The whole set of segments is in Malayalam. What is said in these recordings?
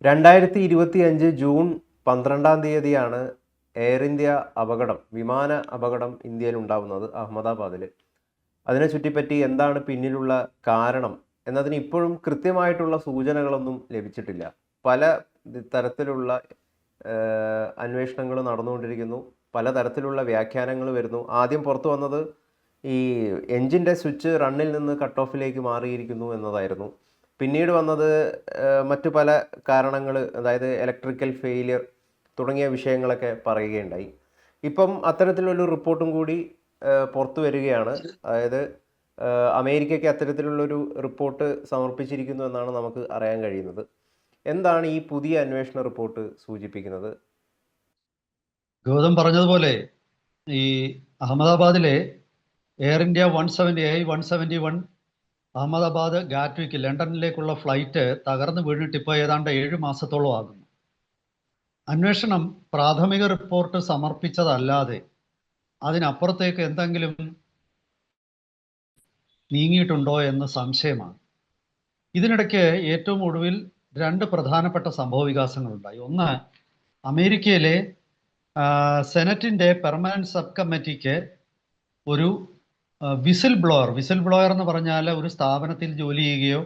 2025 ജൂൺ 12-ാം തീയതിയാണ് എയർ ഇന്ത്യ വിമാന അപകടം ഇന്ത്യയിൽ ഉണ്ടാവുന്നത്, അഹമ്മദാബാദിൽ. അതിനെ ചുറ്റിപ്പറ്റി എന്താണ് പിന്നിലുള്ള കാരണം എന്നതിന് ഇപ്പോഴും കൃത്യമായിട്ടുള്ള സൂചനകളൊന്നും ലഭിച്ചിട്ടില്ല. പല തരത്തിലുള്ള അന്വേഷണങ്ങൾ നടന്നുകൊണ്ടിരിക്കുന്നു, പലതരത്തിലുള്ള വ്യാഖ്യാനങ്ങൾ വരുന്നു. ആദ്യം പുറത്തു വന്നത് ഈ എൻജിൻ്റെ സ്വിച്ച് റണ്ണിൽ നിന്ന് കട്ട് ഓഫിലേക്ക് മാറിയിരിക്കുന്നു എന്നതായിരുന്നു. പിന്നീട് വന്നത് മറ്റു പല കാരണങ്ങൾ, അതായത് ഇലക്ട്രിക്കൽ ഫെയിലിയർ തുടങ്ങിയ വിഷയങ്ങളൊക്കെ പറയുകയുണ്ടായി. ഇപ്പം അത്തരത്തിലുള്ളൊരു റിപ്പോർട്ടും കൂടി പുറത്തു വരികയാണ്. അതായത് അമേരിക്കയ്ക്ക് അത്തരത്തിലുള്ളൊരു റിപ്പോർട്ട് സമർപ്പിച്ചിരിക്കുന്നു എന്നാണ് നമുക്ക് അറിയാൻ കഴിയുന്നത്. എന്താണ് ഈ പുതിയ അന്വേഷണ റിപ്പോർട്ട് സൂചിപ്പിക്കുന്നത്? ഗൗതം പറഞ്ഞതുപോലെ ഈ അഹമ്മദാബാദിലെ എയർ ഇന്ത്യ 171 അഹമ്മദാബാദ് ഗാറ്റ്വിക്ക് ലണ്ടനിലേക്കുള്ള ഫ്ലൈറ്റ് തകർന്നു വീണിട്ട് ഇപ്പോൾ ഏതാണ്ട് 7 മാസത്തോളം ആകുന്നു. അന്വേഷണം പ്രാഥമിക റിപ്പോർട്ട് സമർപ്പിച്ചതല്ലാതെ അതിനപ്പുറത്തേക്ക് എന്തെങ്കിലും നീങ്ങിയിട്ടുണ്ടോ എന്ന് സംശയമാണ്. ഇതിനിടയ്ക്ക് ഏറ്റവും ഒടുവിൽ 2 പ്രധാനപ്പെട്ട സംഭവ വികാസങ്ങളുണ്ടായി. ഒന്ന്, അമേരിക്കയിലെ സെനറ്റിൻ്റെ പെർമനന്റ് സബ് കമ്മിറ്റിക്ക് ഒരു വിസിൽ ബ്ലോയർ എന്ന് പറഞ്ഞാൽ ഒരു സ്ഥാപനത്തിൽ ജോലി ചെയ്യുകയോ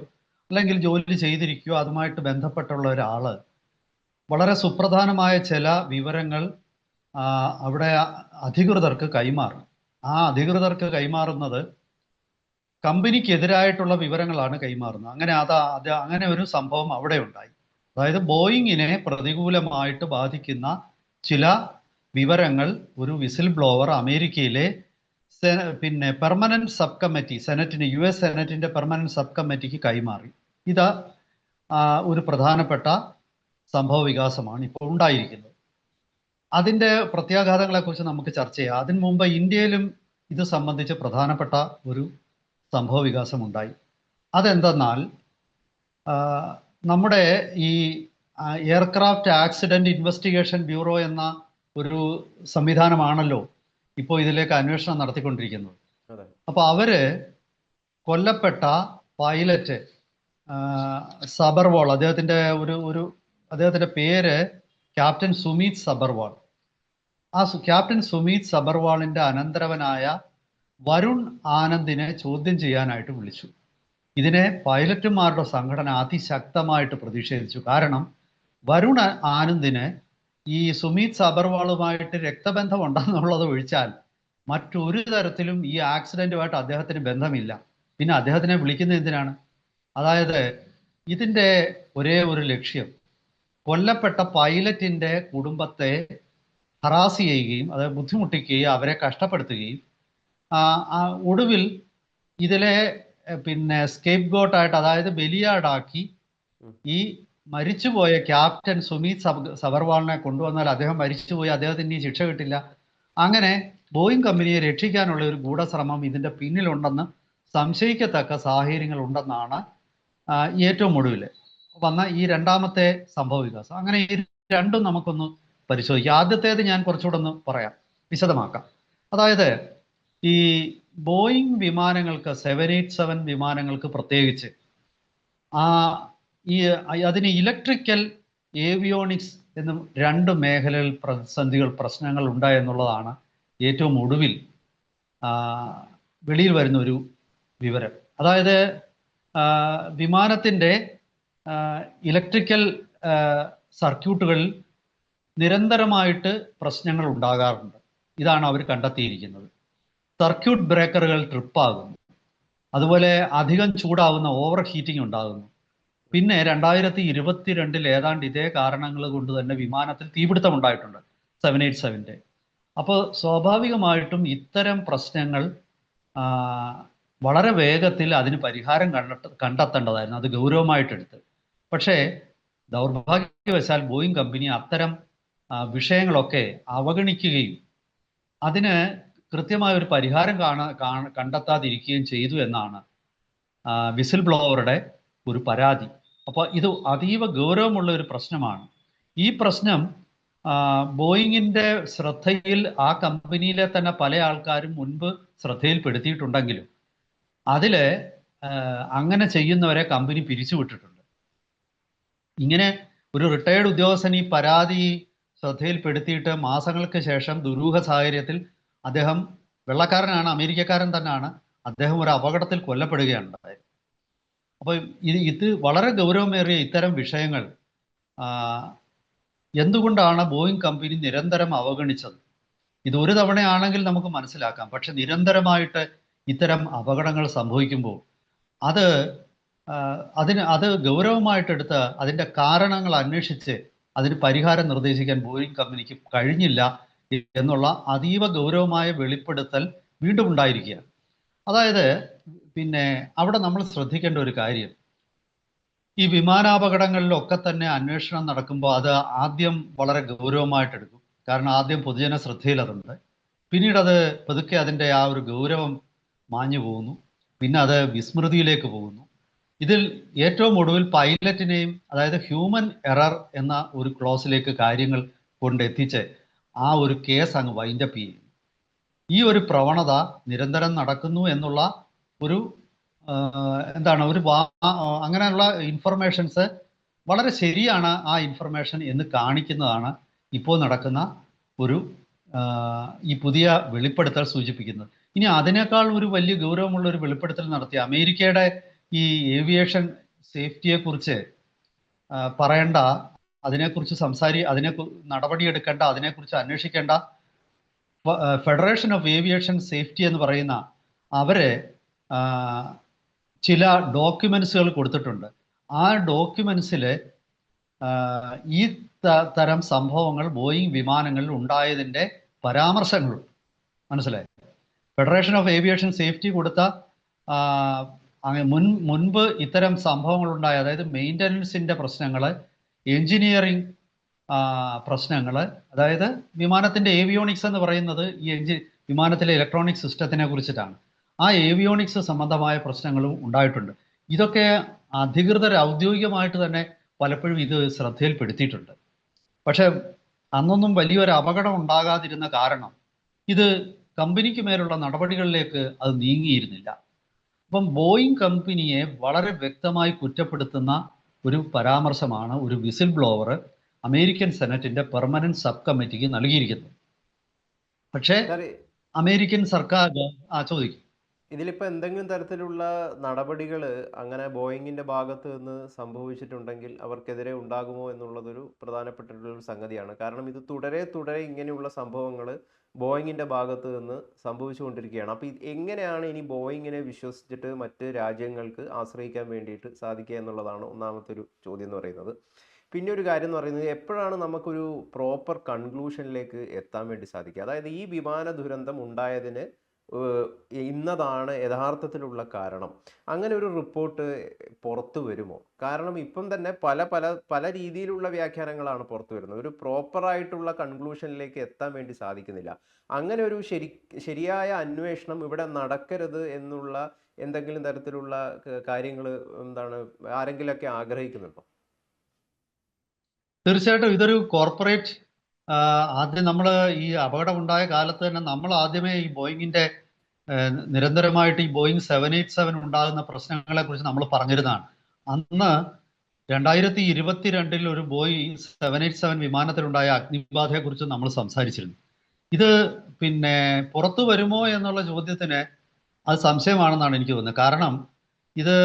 അല്ലെങ്കിൽ ജോലി ചെയ്തിരിക്കുകയോ അതുമായിട്ട് ബന്ധപ്പെട്ടുള്ള ഒരാൾ വളരെ സുപ്രധാനമായ ചില വിവരങ്ങൾ അവിടെ അധികൃതർക്ക് കൈമാറും. ആ അധികൃതർക്ക് കൈമാറുന്നത് കമ്പനിക്കെതിരായിട്ടുള്ള വിവരങ്ങളാണ് കൈമാറുന്നത്. അങ്ങനെ ഒരു സംഭവം അവിടെ ഉണ്ടായി. അതായത് ബോയിങ്ങിനെ പ്രതികൂലമായിട്ട് ബാധിക്കുന്ന ചില വിവരങ്ങൾ ഒരു വിസിൽ ബ്ലോവർ അമേരിക്കയിലെ പെർമനന്റ് സബ് കമ്മിറ്റി സെനറ്റിന് US സെനറ്റിന്റെ പെർമനന്റ് സബ് കമ്മിറ്റിക്ക് കൈമാറി. ഇത് ഒരു പ്രധാനപ്പെട്ട സംഭവ വികാസമാണ് ഇപ്പോൾ ഉണ്ടായിരിക്കുന്നത്. അതിൻ്റെ പ്രത്യാഘാതങ്ങളെക്കുറിച്ച് നമുക്ക് ചർച്ച ചെയ്യാം. അതിനു മുമ്പ് ഇന്ത്യയിലും ഇത് സംബന്ധിച്ച് പ്രധാനപ്പെട്ട ഒരു സംഭവ വികാസം ഉണ്ടായി. അതെന്തെന്നാൽ നമ്മുടെ ഈ എയർക്രാഫ്റ്റ് ആക്സിഡന്റ് ഇൻവെസ്റ്റിഗേഷൻ ബ്യൂറോ എന്ന ഒരു സംവിധാനമാണല്ലോ ഇപ്പോൾ ഇതിലേക്ക് അന്വേഷണം നടത്തിക്കൊണ്ടിരിക്കുന്നത്. അപ്പോൾ അവര് കൊല്ലപ്പെട്ട പൈലറ്റ് സബർവാൾ, അദ്ദേഹത്തിന്റെ പേര് ക്യാപ്റ്റൻ സുമീത് സബർവാൾ. ആ ക്യാപ്റ്റൻ സുമീത് സബർവാളിന്റെ അനന്തരവനായ വരുൺ ആനന്ദിനെ ചോദ്യം ചെയ്യാനായിട്ട് വിളിച്ചു. ഇതിനെ പൈലറ്റുമാരുടെ സംഘടന അതിശക്തമായിട്ട് പ്രതിഷേധിച്ചു. കാരണം വരുൺ ആനന്ദിന് ഈ സുമീത് സബർവാളുമായിട്ട് രക്തബന്ധം ഉണ്ടെന്നുള്ളത് ഒഴിച്ചാൽ മറ്റൊരു തരത്തിലും ഈ ആക്സിഡന്റുമായിട്ട് അദ്ദേഹത്തിന് ബന്ധമില്ല. പിന്നെ അദ്ദേഹത്തിനെ വിളിക്കുന്നത് എന്തിനാണ്? അതായത് ഇതിൻ്റെ ഒരേ ഒരു ലക്ഷ്യം കൊല്ലപ്പെട്ട പൈലറ്റിന്റെ കുടുംബത്തെ ഹറാസ് ചെയ്യുകയും അതായത് ബുദ്ധിമുട്ടിക്കുകയും അവരെ കഷ്ടപ്പെടുത്തുകയും ഒടുവിൽ ഇതിലെ സ്കേപ്പ് ഗോട്ടായിട്ട്, അതായത് ബലിയാടാക്കി ഈ മരിച്ചുപോയ ക്യാപ്റ്റൻ സുമീത് സബർവാളിനെ കൊണ്ടുവന്നാൽ അദ്ദേഹം മരിച്ചുപോയി, അദ്ദേഹത്തിന് ഇനി ശിക്ഷ കിട്ടില്ല. അങ്ങനെ ബോയിങ് കമ്പനിയെ രക്ഷിക്കാനുള്ള ഒരു ഗൂഢശ്രമം ഇതിൻ്റെ പിന്നിലുണ്ടെന്ന് സംശയിക്കത്തക്ക സാഹചര്യങ്ങൾ ഉണ്ടെന്നാണ് ഏറ്റവും ഒടുവിൽ വന്ന ഈ രണ്ടാമത്തെ സംഭവ വികാസം. അങ്ങനെ ഈ രണ്ടും നമുക്കൊന്ന് പരിശോധിക്കാം. ആദ്യത്തേത് ഞാൻ കുറച്ചുകൂടെ ഒന്ന് പറയാം, വിശദമാക്കാം. അതായത് ഈ ബോയിങ് വിമാനങ്ങൾക്ക് 787 വിമാനങ്ങൾക്ക് പ്രത്യേകിച്ച് അതിന് ഇലക്ട്രിക്കൽ ഏവിയോണിക്സ് എന്നും 2 മേഖലയിൽ പ്രശ്നങ്ങൾ ഉണ്ടായി എന്നുള്ളതാണ് ഏറ്റവും ഒടുവിൽ വെളിയിൽ വരുന്ന ഒരു വിവരം. അതായത് വിമാനത്തിൻ്റെ ഇലക്ട്രിക്കൽ സർക്യൂട്ടുകളിൽ നിരന്തരമായിട്ട് പ്രശ്നങ്ങൾ ഉണ്ടാകാറുണ്ട്. ഇതാണ് അവർ കണ്ടെത്തിയിരിക്കുന്നത്. സർക്യൂട്ട് ബ്രേക്കറുകൾ ട്രിപ്പാകുന്നു, അതുപോലെ അധികം ചൂടാവുന്ന ഓവർ ഹീറ്റിംഗ് ഉണ്ടാകുന്നു. പിന്നെ 2022 ഏതാണ്ട് ഇതേ കാരണങ്ങൾ കൊണ്ട് തന്നെ വിമാനത്തിൽ തീപിടുത്തം ഉണ്ടായിട്ടുണ്ട് 787-ന്റെ. അപ്പോൾ സ്വാഭാവികമായിട്ടും ഇത്തരം പ്രശ്നങ്ങൾ വളരെ വേഗത്തിൽ അതിന് പരിഹാരം കണ്ടെത്തേണ്ടതായിരുന്നു, അത് ഗൗരവമായിട്ടെടുത്ത്. പക്ഷേ ദൗർഭാഗ്യവശാൽ ബോയിങ് കമ്പനി അത്തരം വിഷയങ്ങളൊക്കെ അവഗണിക്കുകയും അതിന് കൃത്യമായ ഒരു പരിഹാരം കണ്ടെത്താതിരിക്കുകയും ചെയ്തു എന്നാണ് വിസിൽ ബ്ലോവറുടെ ഒരു പരാതി. അപ്പോൾ ഇത് അതീവ ഗൗരവമുള്ള ഒരു പ്രശ്നമാണ്. ഈ പ്രശ്നം ബോയിങ്ങിൻ്റെ ശ്രദ്ധയിൽ ആ കമ്പനിയിലെ തന്നെ പല ആൾക്കാരും മുൻപ് ശ്രദ്ധയിൽപ്പെടുത്തിയിട്ടുണ്ടെങ്കിലും അതിൽ അങ്ങനെ ചെയ്യുന്നവരെ കമ്പനി പിരിച്ചുവിട്ടിട്ടുണ്ട്. ഇങ്ങനെ ഒരു റിട്ടയേർഡ് ഉദ്യോഗസ്ഥൻ ഈ പരാതി ശ്രദ്ധയിൽപ്പെടുത്തിയിട്ട് മാസങ്ങൾക്ക് ശേഷം ദുരൂഹ സാഹചര്യത്തിൽ അദ്ദേഹം വെള്ളക്കാരനാണ്, അമേരിക്കക്കാരൻ തന്നെയാണ്, അദ്ദേഹം ഒരു അപകടത്തിൽ കൊല്ലപ്പെടുകയാണ് ഉണ്ടായത്. അപ്പോൾ ഇത് വളരെ ഗൗരവമേറിയ ഇത്തരം വിഷയങ്ങൾ എന്തുകൊണ്ടാണ് ബോയിങ് കമ്പനി നിരന്തരം അവഗണിച്ചത്? ഇത് ഒരു തവണയാണെങ്കിൽ നമുക്ക് മനസ്സിലാക്കാം. പക്ഷെ നിരന്തരമായിട്ട് ഇത്തരം അപകടങ്ങൾ സംഭവിക്കുമ്പോൾ അത് അത് ഗൗരവമായിട്ടെടുത്ത് അതിൻ്റെ കാരണങ്ങൾ അന്വേഷിച്ച് അതിന് പരിഹാരം നിർദ്ദേശിക്കാൻ ബോയിങ് കമ്പനിക്ക് കഴിഞ്ഞില്ല എന്നുള്ള അതീവ ഗൗരവമായ വെളിപ്പെടുത്തൽ വീണ്ടും ഉണ്ടായിരിക്കുകയാണ്. അതായത് പിന്നെ അവിടെ നമ്മൾ ശ്രദ്ധിക്കേണ്ട ഒരു കാര്യം, ഈ വിമാനാപകടങ്ങളിലൊക്കെ തന്നെ അന്വേഷണം നടക്കുമ്പോൾ അത് ആദ്യം വളരെ ഗൗരവമായിട്ടെടുക്കും. കാരണം ആദ്യം പൊതുജന ശ്രദ്ധയിൽ അതുണ്ട്, പിന്നീട് അത് പതുക്കെ അതിൻ്റെ ആ ഒരു ഗൗരവം മാഞ്ഞു പോകുന്നു, പിന്നെ അത് വിസ്മൃതിയിലേക്ക് പോകുന്നു. ഇതിൽ ഏറ്റവും ഒടുവിൽ പൈലറ്റിനെയും, അതായത് ഹ്യൂമൻ എറർ എന്ന ഒരു ക്ലോസിലേക്ക് കാര്യങ്ങൾ കൊണ്ടെത്തിച്ച് ആ ഒരു കേസ് അങ്ങ് വൈൻഡപ്പ് ചെയ്യും. ഈ ഒരു പ്രവണത നിരന്തരം നടക്കുന്നു എന്നുള്ള ഒരു എന്താണ് ഒരു അങ്ങനെയുള്ള ഇൻഫർമേഷൻസ് വളരെ ശരിയാണ് ആ ഇൻഫർമേഷൻ എന്ന് കാണിക്കുന്നതാണ് ഇപ്പോൾ നടക്കുന്ന ഒരു ഈ പുതിയ വെളിപ്പെടുത്തൽ സൂചിപ്പിക്കുന്നത്. ഇനി അതിനേക്കാൾ ഒരു വലിയ ഗൗരവമുള്ള ഒരു വെളിപ്പെടുത്തൽ നടത്തി അമേരിക്കയുടെ ഈ ഏവിയേഷൻ സേഫ്റ്റിയെക്കുറിച്ച് പറയേണ്ട, അതിനെക്കുറിച്ച് അതിനെ നടപടിയെടുക്കേണ്ട, അതിനെക്കുറിച്ച് അന്വേഷിക്കേണ്ട ഫെഡറേഷൻ ഓഫ് ഏവിയേഷൻ സേഫ്റ്റി എന്ന് പറയുന്ന അവര് ചില ഡോക്യുമെന്റ്സുകൾ കൊടുത്തിട്ടുണ്ട്. ആ ഡോക്യുമെന്റ്സിൽ ഈ തരം സംഭവങ്ങൾ ബോയിങ് വിമാനങ്ങളിൽ ഉണ്ടായതിൻ്റെ പരാമർശങ്ങളുണ്ട്. മനസ്സിലായി? ഫെഡറേഷൻ ഓഫ് ഏവിയേഷൻ സേഫ്റ്റി കൊടുത്ത മുൻപ് ഇത്തരം സംഭവങ്ങൾ ഉണ്ടായ, അതായത് മെയിൻ്റനൻസിൻ്റെ പ്രശ്നങ്ങൾ, എൻജിനീയറിംഗ് പ്രശ്നങ്ങൾ, അതായത് വിമാനത്തിൻ്റെ ഏവിയോണിക്സ് എന്ന് പറയുന്നത് ഈ വിമാനത്തിലെ ഇലക്ട്രോണിക് സിസ്റ്റത്തിനെ കുറിച്ചിട്ടാണ്. ആ ഏവിയോണിക്സ് സംബന്ധമായ പ്രശ്നങ്ങളും ഉണ്ടായിട്ടുണ്ട്. ഇതൊക്കെ അധികൃതർ ഔദ്യോഗികമായിട്ട് തന്നെ പലപ്പോഴും ഇത് ശ്രദ്ധയിൽപ്പെടുത്തിയിട്ടുണ്ട്. പക്ഷെ അന്നൊന്നും വലിയൊരു അപകടം ഉണ്ടാകാതിരുന്ന കാരണം ഇത് കമ്പനിക്ക് മേലുള്ള നടപടികളിലേക്ക് അത് നീങ്ങിയിരുന്നില്ല. അപ്പം ബോയിങ് കമ്പനിയെ വളരെ വ്യക്തമായി കുറ്റപ്പെടുത്തുന്ന ഒരു പരാമർശമാണ് ഒരു വിസിൽ ബ്ലോവർ അമേരിക്കൻ സെനറ്റിന്റെ പെർമനന്റ് സബ് കമ്മിറ്റിക്ക് നൽകിയിരിക്കുന്നത്. പക്ഷേ അമേരിക്കൻ സർക്കാർ ചോദിക്കും, ഇതിലിപ്പോൾ എന്തെങ്കിലും തരത്തിലുള്ള നടപടികൾ അങ്ങനെ ബോയിങ്ങിൻ്റെ ഭാഗത്ത് നിന്ന് സംഭവിച്ചിട്ടുണ്ടെങ്കിൽ അവർക്കെതിരെ ഉണ്ടാകുമോ എന്നുള്ളതൊരു പ്രധാനപ്പെട്ടിട്ടുള്ളൊരു സംഗതിയാണ്. കാരണം ഇത് തുടരെ ഇങ്ങനെയുള്ള സംഭവങ്ങൾ ബോയിങ്ങിൻ്റെ ഭാഗത്ത് നിന്ന് സംഭവിച്ചുകൊണ്ടിരിക്കുകയാണ്. അപ്പോൾ എങ്ങനെയാണ് ഇനി ബോയിങ്ങിനെ വിശ്വസിച്ചിട്ട് മറ്റ് രാജ്യങ്ങൾക്ക് ആശ്രയിക്കാൻ വേണ്ടിയിട്ട് സാധിക്കുക എന്നുള്ളതാണ് ഒന്നാമത്തെ ഒരു ചോദ്യം എന്ന് പറയുന്നത്. പിന്നെ ഒരു കാര്യം എന്ന് പറയുന്നത്, എപ്പോഴാണ് നമുക്കൊരു പ്രോപ്പർ കൺക്ലൂഷനിലേക്ക് എത്താൻ വേണ്ടി സാധിക്കുക? അതായത് ഈ വിമാന ദുരന്തം ഉണ്ടായതിന് ഇന്നതാണ് യഥാർത്ഥത്തിലുള്ള കാരണം, അങ്ങനെ ഒരു റിപ്പോർട്ട് പുറത്തു വരുമോ? കാരണം ഇപ്പം തന്നെ പല രീതിയിലുള്ള വ്യാഖ്യാനങ്ങളാണ് പുറത്തു വരുന്നത്. ഒരു പ്രോപ്പറായിട്ടുള്ള കൺക്ലൂഷനിലേക്ക് എത്താൻ വേണ്ടി സാധിക്കുന്നില്ല. അങ്ങനെ ഒരു ശരിയായ അന്വേഷണം ഇവിടെ നടക്കരുത് എന്നുള്ള എന്തെങ്കിലും തരത്തിലുള്ള കാര്യങ്ങൾ ആരെങ്കിലുമൊക്കെ ആഗ്രഹിക്കുന്നുണ്ടോ? തീർച്ചയായിട്ടും ഇതൊരു കോർപ്പറേറ്റ് ആദ്യം നമ്മൾ ഈ അപകടമുണ്ടായ കാലത്ത് തന്നെ നമ്മൾ ആദ്യമേ ഈ ബോയിങ്ങിന്റെ നിരന്തരമായിട്ട് ഈ ബോയിങ് 787 ഉണ്ടാകുന്ന പ്രശ്നങ്ങളെ കുറിച്ച് നമ്മൾ പറഞ്ഞിരുന്നതാണ്. അന്ന് 2022 ഒരു ബോയിങ് 787 വിമാനത്തിലുണ്ടായ അഗ്നിബാധയെ കുറിച്ച് നമ്മൾ സംസാരിച്ചിരുന്നു. ഇത് പിന്നെ പുറത്തു വരുമോ എന്നുള്ള ചോദ്യത്തിന് അത് സംശയമാണെന്നാണ് എനിക്ക് തോന്നുന്നത്. കാരണം ഇത്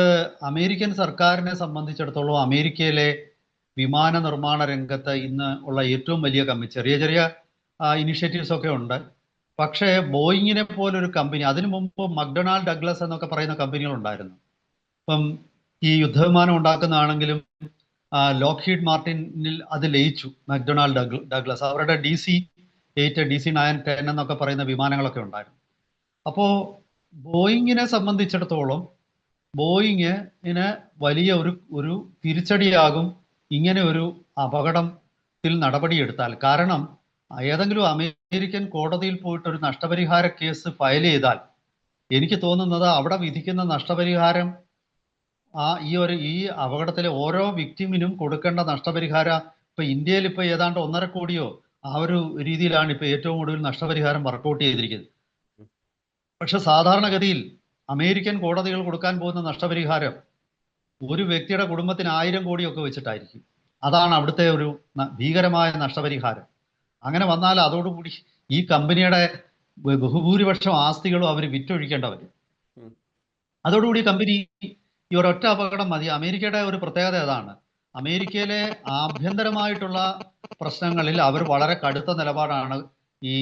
അമേരിക്കൻ സർക്കാരിനെ സംബന്ധിച്ചിടത്തോളം അമേരിക്കയിലെ വിമാന നിർമ്മാണ രംഗത്ത് ഇന്ന് ഉള്ള ഏറ്റവും വലിയ കമ്പനി, ചെറിയ ഇനിഷ്യേറ്റീവ്സ് ഒക്കെ ഉണ്ട്. പക്ഷേ ബോയിങ്ങിനെ പോലൊരു കമ്പനി, അതിനു മുമ്പ് മക്ഡൊണാൾഡ് ഡഗ്ലസ് എന്നൊക്കെ പറയുന്ന കമ്പനികൾ ഉണ്ടായിരുന്നു. ഇപ്പം ഈ യുദ്ധവിമാനം ഉണ്ടാക്കുന്നതാണെങ്കിലും ലോക്ഹീഡ് മാർട്ടിനിൽ അത് ലയിച്ചു. മക്ഡൊണാൾഡ് ഡഗ്ലസ് അവരുടെ DC-8 DC-9 10 എന്നൊക്കെ പറയുന്ന വിമാനങ്ങളൊക്കെ ഉണ്ടായിരുന്നു. അപ്പോൾ ബോയിങ്ങിനെ സംബന്ധിച്ചിടത്തോളം ബോയിങ്ങിന് വലിയ ഒരു തിരിച്ചടിയാകും ഇങ്ങനെ ഒരു അപകടത്തിൽ നടപടിയെടുത്താൽ. കാരണം ഏതെങ്കിലും അമേരിക്കൻ കോടതിയിൽ പോയിട്ട് ഒരു നഷ്ടപരിഹാര കേസ് ഫയൽ ചെയ്താൽ എനിക്ക് തോന്നുന്നത് അവിടെ വിധിക്കുന്ന നഷ്ടപരിഹാരം ഈ അപകടത്തിലെ ഓരോ വിക്ടിമിനും കൊടുക്കേണ്ട നഷ്ടപരിഹാരം ഇപ്പൊ ഇന്ത്യയിൽ ഇപ്പൊ ഏതാണ്ട് 1.5 കോടിയോ ആ ഒരു രീതിയിലാണ് ഇപ്പൊ ഏറ്റവും ഒടുവിൽ നഷ്ടപരിഹാരം വർക്കൗട്ട് ചെയ്തിരിക്കുന്നത്. പക്ഷെ സാധാരണഗതിയിൽ അമേരിക്കൻ കോടതികൾ കൊടുക്കാൻ പോകുന്ന നഷ്ടപരിഹാരം ഒരു വ്യക്തിയുടെ കുടുംബത്തിന് 1000 കോടിയൊക്കെ വെച്ചിട്ടായിരിക്കും. അതാണ് അവിടുത്തെ ഒരു ഭീകരമായ നഷ്ടപരിഹാരം. അങ്ങനെ വന്നാൽ അതോടുകൂടി ഈ കമ്പനിയുടെ ബഹുഭൂരിപക്ഷം ആസ്തികളും അവർ വിറ്റൊഴിക്കേണ്ട വരും. ഉം. അതോടുകൂടി കമ്പനി ഈ ഒരൊറ്റ അപകടം മതി. അമേരിക്കയുടെ ഒരു പ്രത്യേകത അതാണ്. അമേരിക്കയിലെ ആഭ്യന്തരമായിട്ടുള്ള പ്രശ്നങ്ങളിൽ അവർ വളരെ കടുത്ത നിലപാടാണ് ഈ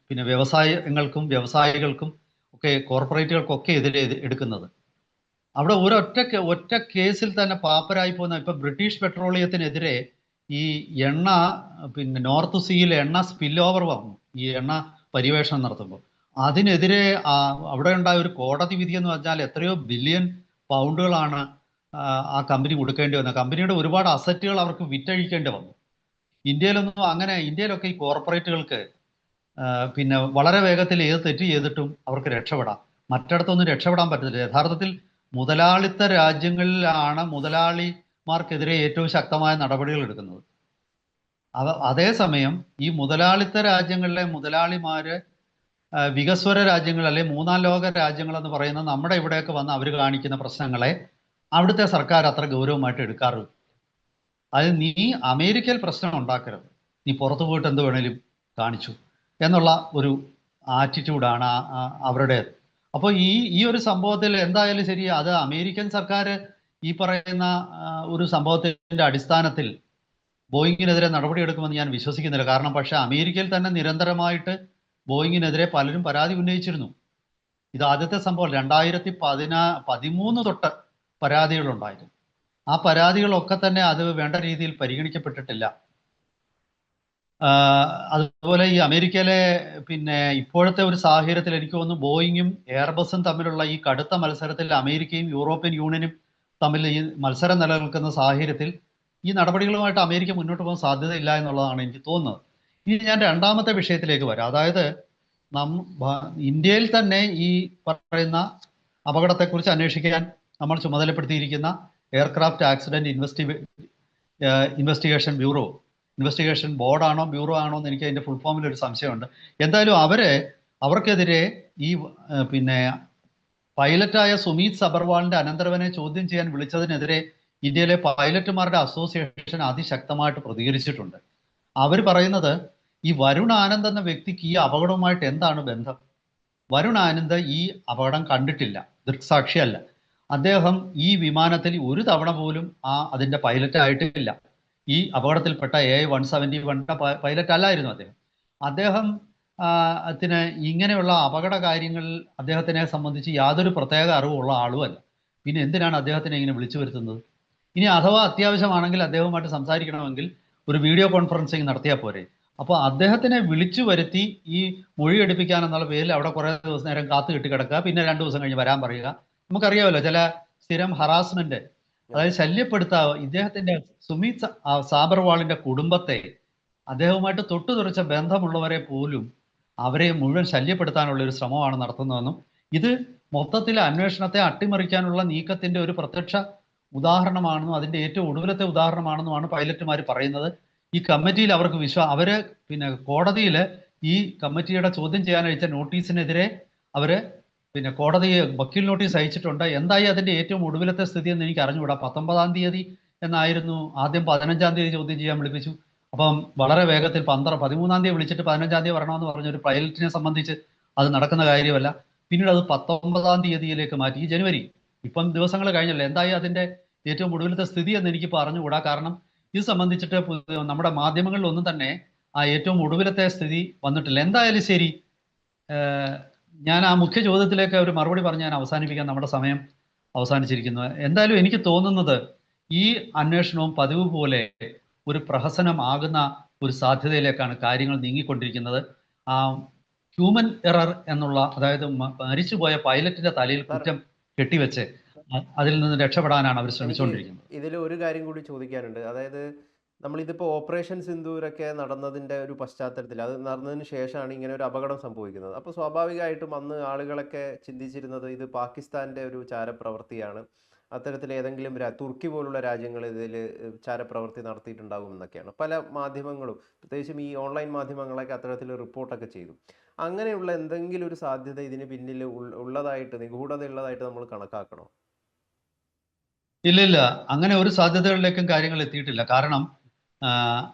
പിന്നെ വ്യവസായങ്ങൾക്കും വ്യവസായികൾക്കും ഒക്കെ കോർപ്പറേറ്റുകൾക്കൊക്കെ എതിരെ എടുക്കുന്നത്. അവിടെ ഒറ്റ കേസിൽ തന്നെ പാപ്പരായി പോകുന്ന ഇപ്പൊ ബ്രിട്ടീഷ് പെട്രോളിയത്തിനെതിരെ ഈ എണ്ണ പിന്നെ നോർത്ത് സീയിൽ എണ്ണ സ്പിൽ ഓവർ വന്നു, ഈ എണ്ണ പര്യവേഷണം നടത്തുമ്പോൾ. അതിനെതിരെ അവിടെ ഉണ്ടായ ഒരു കോടതി വിധി എന്ന് പറഞ്ഞാൽ എത്രയോ ബില്യൺ പൗണ്ടുകളാണ് ആ കമ്പനി കൊടുക്കേണ്ടി വന്നത്. കമ്പനിയുടെ ഒരുപാട് അസറ്റുകൾ അവർക്ക് വിറ്റഴിക്കേണ്ടി വന്നു. ഇന്ത്യയിലൊക്കെ ഈ കോർപ്പറേറ്റുകൾക്ക് പിന്നെ വളരെ വേഗത്തിൽ ഏത് തെറ്റ് ചെയ്തിട്ടും അവർക്ക് രക്ഷപ്പെടാം. മറ്റിടത്തൊന്നും രക്ഷപ്പെടാൻ പറ്റത്തില്ല. യഥാർത്ഥത്തിൽ മുതലാളിത്ത രാജ്യങ്ങളിലാണ് മുതലാളിമാർക്കെതിരെ ഏറ്റവും ശക്തമായ നടപടികൾ എടുക്കുന്നത്. അതേസമയം ഈ മുതലാളിത്ത രാജ്യങ്ങളിലെ മുതലാളിമാര് വികസ്വര രാജ്യങ്ങൾ അല്ലെ മൂന്നാം ലോക രാജ്യങ്ങൾ എന്ന് പറയുന്ന നമ്മുടെ ഇവിടെയൊക്കെ വന്ന് അവർ കാണിക്കുന്ന പ്രശ്നങ്ങളെ അവിടുത്തെ സർക്കാർ അത്ര ഗൗരവമായിട്ട് എടുക്കാറില്ല. അത് നീ അമേരിക്കയിൽ പ്രശ്നം ഉണ്ടാക്കരുത്, നീ പുറത്തു പോയിട്ട് എന്ത് വേണേലും കാണിച്ചു എന്നുള്ള ഒരു ആറ്റിറ്റ്യൂഡാണ് അവരുടേത്. അപ്പോൾ ഈ ഒരു സംഭവത്തിൽ എന്തായാലും ശരി, അത് അമേരിക്കൻ സർക്കാർ ഈ പറയുന്ന ഒരു സംഭവത്തിന്റെ അടിസ്ഥാനത്തിൽ ബോയിങ്ങിനെതിരെ നടപടിയെടുക്കുമെന്ന് ഞാൻ വിശ്വസിക്കുന്നില്ല. കാരണം പക്ഷെ അമേരിക്കയിൽ തന്നെ നിരന്തരമായിട്ട് ബോയിങ്ങിനെതിരെ പലരും പരാതി ഉന്നയിച്ചിരുന്നു. ഇത് ആദ്യത്തെ സംഭവം 2013 തൊട്ട് പരാതികളുണ്ടായിരുന്നു. ആ പരാതികളൊക്കെ തന്നെ അത് വേണ്ട രീതിയിൽ പരിഗണിക്കപ്പെട്ടിട്ടില്ല. അതുപോലെ ഈ അമേരിക്കയിലെ പിന്നെ ഇപ്പോഴത്തെ ഒരു സാഹചര്യത്തിൽ എനിക്ക് തോന്നുന്നു ബോയിങ്ങും എയർബസും തമ്മിലുള്ള ഈ കടുത്ത മത്സരത്തിൽ അമേരിക്കയും യൂറോപ്യൻ യൂണിയനും തമ്മിൽ ഈ മത്സരം നിലനിൽക്കുന്ന സാഹചര്യത്തിൽ ഈ നടപടികളുമായിട്ട് അമേരിക്ക മുന്നോട്ട് പോകാൻ സാധ്യതയില്ല എന്നുള്ളതാണ് എനിക്ക് തോന്നുന്നത്. ഇനി ഞാൻ രണ്ടാമത്തെ വിഷയത്തിലേക്ക് വരാം. അതായത് ഇന്ത്യയിൽ തന്നെ ഈ പറയുന്ന അപകടത്തെക്കുറിച്ച് അന്വേഷിക്കാൻ നമ്മൾ ചുമതലപ്പെടുത്തിയിരിക്കുന്ന aircraft accident investigation bureau, investigation ബോർഡാണോ ബ്യൂറോ ആണോ എന്ന് എനിക്ക് അതിന്റെ ഫുൾ ഫോമിൽ ഒരു സംശയമുണ്ട്. എന്തായാലും അവർക്കെതിരെ ഈ പിന്നെ പൈലറ്റായ സുമീത് സബർവാളിന്റെ അനന്തരവനെ ചോദ്യം ചെയ്യാൻ വിളിച്ചതിനെതിരെ ഇന്ത്യയിലെ പൈലറ്റുമാരുടെ അസോസിയേഷൻ അതിശക്തമായിട്ട് പ്രതികരിച്ചിട്ടുണ്ട്. അവർ പറയുന്നത് ഈ വരുൺ ആനന്ദ് എന്ന വ്യക്തിക്ക് ഈ അപകടവുമായിട്ട് എന്താണ് ബന്ധം? വരുൺ ആനന്ദ് ഈ അപകടം കണ്ടിട്ടില്ല, ദൃക്സാക്ഷിയല്ല. അദ്ദേഹം ഈ വിമാനത്തിൽ ഒരു തവണ പോലും അതിന്റെ പൈലറ്റ് ആയിട്ടില്ല. ഈ അപകടത്തിൽപ്പെട്ട AI-171 പൈലറ്റ് അല്ലായിരുന്നു അദ്ദേഹം. ഇങ്ങനെയുള്ള അപകട കാര്യങ്ങൾ അദ്ദേഹത്തിനെ സംബന്ധിച്ച് യാതൊരു പ്രത്യേക അറിവുള്ള ആളുമല്ല. പിന്നെ എന്തിനാണ് അദ്ദേഹത്തിനെ ഇങ്ങനെ വിളിച്ചു വരുത്തുന്നത്? ഇനി അഥവാ അത്യാവശ്യമാണെങ്കിൽ അദ്ദേഹവുമായിട്ട് സംസാരിക്കണമെങ്കിൽ ഒരു വീഡിയോ കോൺഫറൻസിങ് നടത്തിയാൽ പോരെ? അപ്പോൾ അദ്ദേഹത്തിനെ വിളിച്ചു വരുത്തി ഈ മൊഴി എടുപ്പിക്കാൻ എന്നുള്ള പേരിൽ അവിടെ കുറേ ദിവസം നേരം കാത്തു കെട്ടി കിടക്കുക, പിന്നെ 2 ദിവസം കഴിഞ്ഞ് വരാൻ പറയുക. നമുക്കറിയാമല്ലോ ചില സ്ഥിരം ഹറാസ്മെന്റ്, അതായത് ശല്യപ്പെടുത്താവ്. ഇദ്ദേഹത്തിന്റെ സുമീത് സാബർവാളിന്റെ കുടുംബത്തെ, അദ്ദേഹവുമായിട്ട് തൊട്ടുതുറച്ച ബന്ധമുള്ളവരെ പോലും അവരെ മുഴുവൻ ശല്യപ്പെടുത്താനുള്ള ഒരു ശ്രമമാണ് നടത്തുന്നതെന്നും ഇത് മൊത്തത്തിലെ അന്വേഷണത്തെ അട്ടിമറിക്കാനുള്ള നീക്കത്തിന്റെ ഒരു പ്രത്യക്ഷ ഉദാഹരണമാണെന്നും അതിന്റെ ഏറ്റവും ഒടുവിലത്തെ ഉദാഹരണമാണെന്നുമാണ് പൈലറ്റുമാർ പറയുന്നത്. ഈ കമ്മിറ്റിയിൽ അവർക്ക് അവര് പിന്നെ കോടതിയിൽ ഈ കമ്മിറ്റിയുടെ ചോദ്യം ചെയ്യാൻ അയച്ച നോട്ടീസിനെതിരെ അവര് പിന്നെ കോടതിയെ വക്കീൽ നോട്ടീസ് അയച്ചിട്ടുണ്ട്. എന്തായി അതിന്റെ ഏറ്റവും ഒടുവിലത്തെ സ്ഥിതി എന്ന് എനിക്ക് അറിഞ്ഞുകൂടാ. 19-ാം തീയതി എന്നായിരുന്നു, ആദ്യം 15-ാം തീയതി ചോദ്യം ചെയ്യാൻ വിളിപ്പിച്ചു. അപ്പം വളരെ വേഗത്തിൽ 13-ാം തീയതി വിളിച്ചിട്ട് 15-ാം തീയതി വരണമെന്ന് പറഞ്ഞ ഒരു പൈലറ്റിനെ സംബന്ധിച്ച് അത് നടക്കുന്ന കാര്യമല്ല. പിന്നീട് അത് 19-ാം തീയതിയിലേക്ക് മാറ്റി, ഈ ജനുവരി. ഇപ്പം ദിവസങ്ങൾ കഴിഞ്ഞല്ലോ. എന്തായി അതിന്റെ ഏറ്റവും ഒടുവിലത്തെ സ്ഥിതി എന്ന് എനിക്ക് പറഞ്ഞുകൂടാ. കാരണം ഇത് സംബന്ധിച്ചിട്ട് നമ്മുടെ മാധ്യമങ്ങളിലൊന്നും തന്നെ ആ ഏറ്റവും ഒടുവിലത്തെ സ്ഥിതി വന്നിട്ടില്ല. എന്തായാലും ശരി, ഞാൻ ആ മുഖ്യ ചോദ്യത്തിലേക്ക് ഒരു മറുപടി പറഞ്ഞ് ഞാൻ അവസാനിപ്പിക്കാൻ, നമ്മുടെ സമയം അവസാനിച്ചിരിക്കുന്നു. എന്തായാലും എനിക്ക് തോന്നുന്നത് ഈ അന്വേഷണവും പതിവ് പോലെ ഒരു പ്രഹസനമാകുന്ന ഒരു സാധ്യതയിലേക്കാണ് കാര്യങ്ങൾ നീങ്ങിക്കൊണ്ടിരിക്കുന്നത്. ഹ്യൂമൻ എറർ എന്നുള്ള, അതായത് മരിച്ചുപോയ പൈലറ്റിന്റെ തലയിൽ കുറ്റം കെട്ടിവെച്ച് അതിൽ നിന്ന് രക്ഷപ്പെടാനാണ് അവർ ശ്രമിച്ചുകൊണ്ടിരിക്കുന്നത്. ഇതിൽ ഒരു കാര്യം കൂടി ചോദിക്കാനുണ്ട്. അതായത് നമ്മളിതിപ്പോൾ ഓപ്പറേഷൻ സിന്ദൂരൊക്കെ നടന്നതിൻ്റെ ഒരു പശ്ചാത്തലത്തിൽ, അത് നടന്നതിന് ശേഷമാണ് ഇങ്ങനെ ഒരു അപകടം സംഭവിക്കുന്നത്. അപ്പോൾ സ്വാഭാവികമായിട്ടും അന്ന് ആളുകളൊക്കെ ചിന്തിച്ചിരുന്നത് ഇത് പാകിസ്ഥാൻ്റെ ഒരു ചാരപ്രവൃത്തിയാണ്, അത്തരത്തിൽ ഏതെങ്കിലും തുർക്കി പോലുള്ള രാജ്യങ്ങൾ ഇതിൽ ചാരപ്രവൃത്തി നടത്തിയിട്ടുണ്ടാകും എന്നൊക്കെയാണ് പല മാധ്യമങ്ങളും, പ്രത്യേകിച്ചും ഈ ഓൺലൈൻ മാധ്യമങ്ങളൊക്കെ അത്തരത്തിൽ റിപ്പോർട്ടൊക്കെ ചെയ്തു. അങ്ങനെയുള്ള എന്തെങ്കിലും ഒരു സാധ്യത ഇതിന് പിന്നിൽ ഉള്ളതായിട്ട്, നിഗൂഢത ഉള്ളതായിട്ട് നമ്മൾ കണക്കാക്കണോ? ഇല്ല, അങ്ങനെ ഒരു സാധ്യതകളിലേക്കും കാര്യങ്ങൾ എത്തിയിട്ടില്ല. കാരണം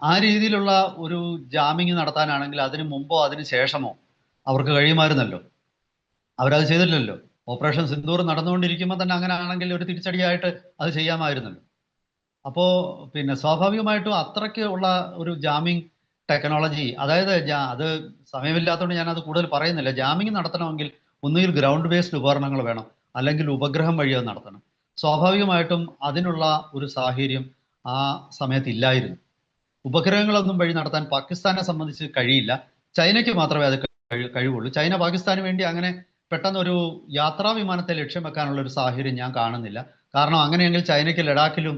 ആ രീതിയിലുള്ള ഒരു ജാമിങ് നടത്താനാണെങ്കിൽ അതിന് മുമ്പോ അതിന് ശേഷമോ അവർക്ക് കഴിയുമായിരുന്നല്ലോ. അവരത് ചെയ്തില്ലല്ലോ. ഓപ്പറേഷൻ സിന്ദൂർ നടന്നുകൊണ്ടിരിക്കുമ്പോൾ തന്നെ അങ്ങനെ ആണെങ്കിൽ ഒരു തിരിച്ചടിയായിട്ട് അത് ചെയ്യാമായിരുന്നല്ലോ. അപ്പോൾ പിന്നെ സ്വാഭാവികമായിട്ടും അത്രയ്ക്ക് ഉള്ള ഒരു ജാമിങ് ടെക്നോളജി, അതായത് അത് സമയമില്ലാത്തതുകൊണ്ട് ഞാനത് കൂടുതൽ പറയുന്നില്ല. ജാമിങ് നടത്തണമെങ്കിൽ ഒന്നുകിൽ ഗ്രൗണ്ട് ബേസ്ഡ് ഉപകരണങ്ങൾ വേണം, അല്ലെങ്കിൽ ഉപഗ്രഹം വഴി അത് നടത്തണം. സ്വാഭാവികമായിട്ടും അതിനുള്ള ഒരു സാഹചര്യം ആ സമയത്ത് ഇല്ലായിരുന്നു. ഉപഗ്രഹങ്ങളൊന്നും വഴി നടത്താൻ പാകിസ്ഥാനെ സംബന്ധിച്ച് കഴിയില്ല. ചൈനയ്ക്ക് മാത്രമേ അത് കഴിവുള്ളൂ. ചൈന പാകിസ്ഥാന് വേണ്ടി അങ്ങനെ പെട്ടെന്ന് ഒരു യാത്രാ വിമാനത്തെ ലക്ഷ്യം വെക്കാനുള്ള ഒരു സാഹചര്യം ഞാൻ കാണുന്നില്ല. കാരണം അങ്ങനെയെങ്കിൽ ചൈനയ്ക്ക് ലഡാക്കിലും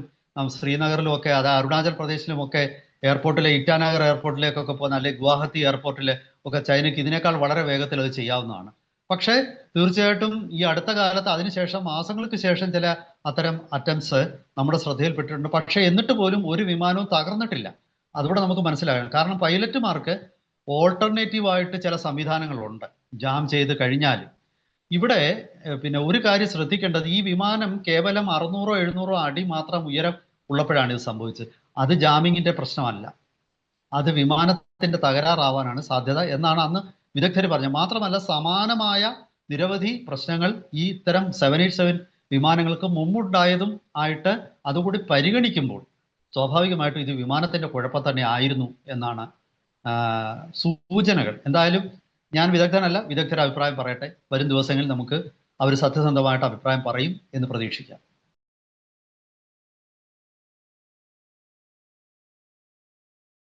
ശ്രീനഗറിലും ഒക്കെ, അത് അരുണാചൽ പ്രദേശിലും ഒക്കെ എയർപോർട്ടിലെ ഇറ്റാനഗർ എയർപോർട്ടിലേക്കൊക്കെ പോകുന്ന, അല്ലെങ്കിൽ ഗുവാഹത്തി എയർപോർട്ടിലെ ഒക്കെ ചൈനയ്ക്ക് ഇതിനേക്കാൾ വളരെ വേഗത്തിൽ അത് ചെയ്യാവുന്നതാണ്. പക്ഷേ തീർച്ചയായിട്ടും ഈ അടുത്ത കാലത്ത് അതിനുശേഷം മാസങ്ങൾക്ക് ശേഷം ചില അത്തരം അറ്റംപ്റ്റ്സ് നമ്മുടെ ശ്രദ്ധയിൽപ്പെട്ടിട്ടുണ്ട്. പക്ഷേ എന്നിട്ട് പോലും ഒരു വിമാനവും തകർന്നിട്ടില്ല. അതുകൂടെ നമുക്ക് മനസ്സിലാകണം. കാരണം പൈലറ്റുമാർക്ക് ഓൾട്ടർനേറ്റീവ് ആയിട്ട് ചില സംവിധാനങ്ങളുണ്ട് ജാം ചെയ്ത് കഴിഞ്ഞാൽ. ഇവിടെ പിന്നെ ഒരു കാര്യം ശ്രദ്ധിക്കേണ്ടത്, ഈ വിമാനം കേവലം 600-700 അടി മാത്രം ഉയരം ഉള്ളപ്പോഴാണ് ഇത് സംഭവിച്ചത്. അത് ജാമിങ്ങിന്റെ പ്രശ്നമല്ല, അത് വിമാനത്തിന്റെ തകരാറാവാനാണ് സാധ്യത എന്നാണ് അന്ന് വിദഗ്ധർ പറഞ്ഞത്. മാത്രമല്ല സമാനമായ നിരവധി പ്രശ്നങ്ങൾ ഈ ഇത്തരം 787 വിമാനങ്ങൾക്ക് മുമ്പുണ്ടായതും ആയിട്ട് അതുകൂടി പരിഗണിക്കുമ്പോൾ സ്വാഭാവികമായിട്ടും ഇത് വിമാനത്തിന്റെ കുഴപ്പം തന്നെ ആയിരുന്നു എന്നാണ് സൂചനകൾ. എന്തായാലും ഞാൻ വിദഗ്ധനല്ല, വിദഗ്ധർ അഭിപ്രായം പറയട്ടെ. വരും ദിവസങ്ങളിൽ നമുക്ക് അവർ സത്യസന്ധമായിട്ട് അഭിപ്രായം പറയും എന്ന് പ്രതീക്ഷിക്കാം.